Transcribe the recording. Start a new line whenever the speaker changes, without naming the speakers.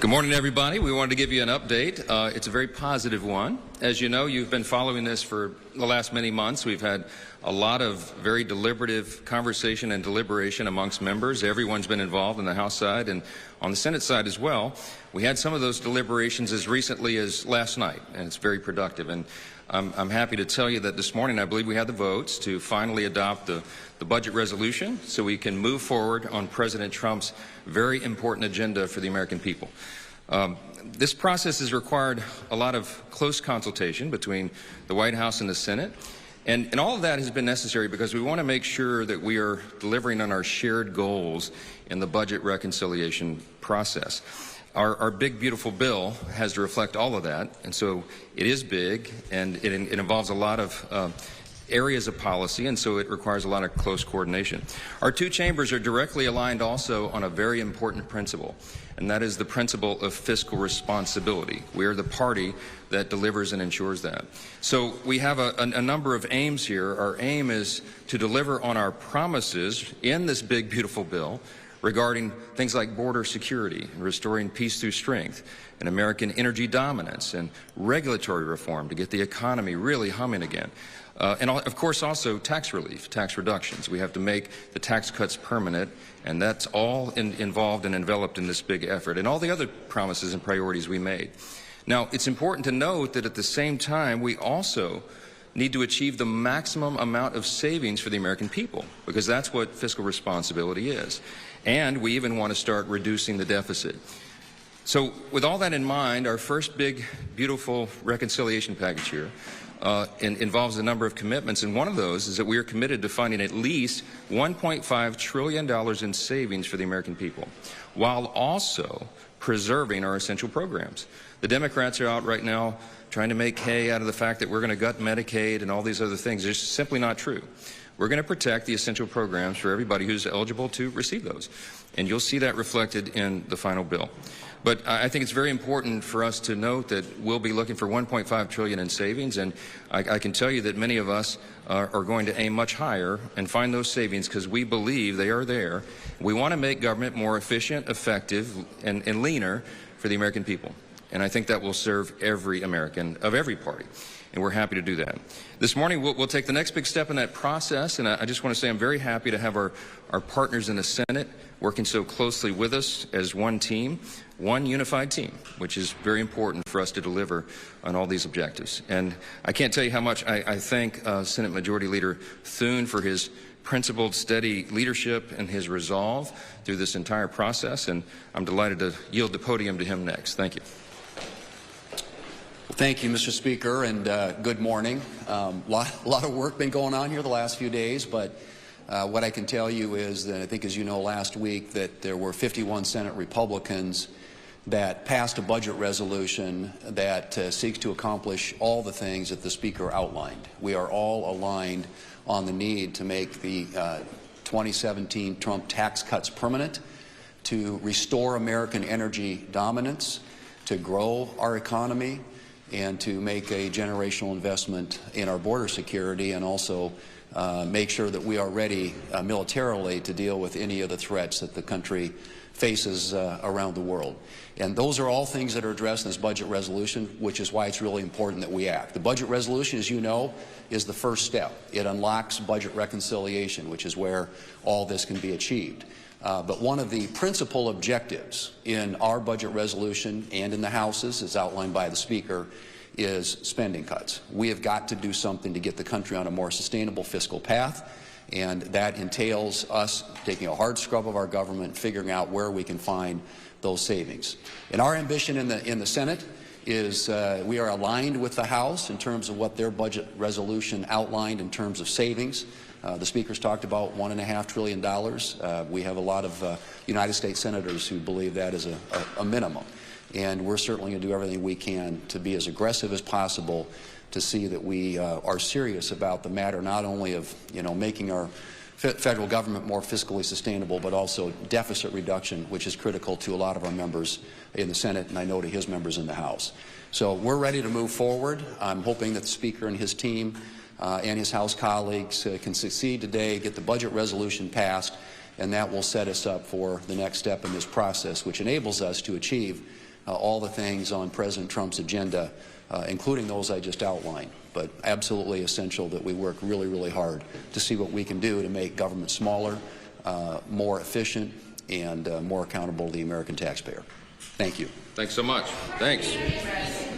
Good morning, everybody. We wanted to give you an update. It's a very positive one. As you know, you've been following this for the last many months. We've had a lot of very deliberative conversation and deliberation amongst members. Everyone's been involved on the House side and on the Senate side as well. We had some of those deliberations as recently as last night, and it's very productive. And I'm happy to tell you that this morning I believe we had the votes to finally adopt the budget resolution so we can move forward on President Trump's very important agenda for the American people. This process has required a lot of close consultation between the White House and the Senate. And all of that has been necessary because we want to make sure that we are delivering on our shared goals in the budget reconciliation process. Our big, beautiful bill has to reflect all of that, and so it is big, and it involves a lot of areas of policy, and so it requires a lot of close coordination. Our two chambers are directly aligned also on a very important principle, and that is the principle of fiscal responsibility. We are the party that delivers and ensures that. So we have a number of aims here. Our aim is to deliver on our promises in this big, beautiful bill regarding things like border security and restoring peace through strength and American energy dominance and regulatory reform to get the economy really humming again. And of course also tax relief, tax reductions. We have to make the tax cuts permanent, and that's all involved and enveloped in this big effort, and all the other promises and priorities we made. Now, it's important to note that at the same time, we also need to achieve the maximum amount of savings for the American people, because that's what fiscal responsibility is. And we even want to start reducing the deficit. So with all that in mind, our first big, beautiful reconciliation package here involves a number of commitments, and one of those is that we are committed to finding at least $1.5 trillion in savings for the American people, while also preserving our essential programs. The Democrats are out right now trying to make hay out of the fact that we're going to gut Medicaid and all these other things. It's simply not true. We're going to protect the essential programs for everybody who's eligible to receive those. And you'll see that reflected in the final bill. But I think it's very important for us to note that we'll be looking for $1.5 trillion in savings, and I can tell you that many of us are going to aim much higher and find those savings because we believe they are there. We want to make government more efficient, effective, and leaner for the American people. And I think that will serve every American of every party. And we're happy to do that. This morning, we'll take the next big step in that process, and I just want to say I'm very happy to have our partners in the Senate working so closely with us as one team, one unified team, which is very important for us to deliver on all these objectives. And I can't tell you how much I thank Senate Majority Leader Thune for his principled, steady leadership and his resolve through this entire process, and I'm delighted to yield the podium to him next. Thank you.
Thank you, Mr. Speaker, and good morning. A lot of work been going on here the last few days, but what I can tell you is that I think, as you know, last week that there were 51 Senate Republicans that passed a budget resolution that seeks to accomplish all the things that the Speaker outlined. We are all aligned on the need to make the 2017 Trump tax cuts permanent, to restore American energy dominance, to grow our economy, and to make a generational investment in our border security, and also make sure that we are ready militarily to deal with any of the threats that the country faces around the world. And those are all things that are addressed in this budget resolution, which is why it's really important that we act. The budget resolution, as you know, is the first step. It unlocks budget reconciliation, which is where all this can be achieved. But one of the principal objectives in our budget resolution and in the House's, as outlined by the Speaker, is spending cuts. We have got to do something to get the country on a more sustainable fiscal path, and that entails us taking a hard scrub of our government, figuring out where we can find those savings. And our ambition in the Senate is we are aligned with the House in terms of what their budget resolution outlined in terms of savings. The Speaker's talked about $1.5 trillion. We have a lot of United States senators who believe that is a minimum. And we're certainly going to do everything we can to be as aggressive as possible to see that we are serious about the matter, not only of making our federal government more fiscally sustainable, but also deficit reduction, which is critical to a lot of our members in the Senate, and I know to his members in the House. So we're ready to move forward. I'm hoping that the Speaker and his team and his House colleagues can succeed today, get the budget resolution passed, and that will set us up for the next step in this process, which enables us to achieve all the things on President Trump's agenda, including those I just outlined. But absolutely essential that we work really, really hard to see what we can do to make government smaller, more efficient, and more accountable to the American taxpayer. Thank you.
Thanks so much. Thanks.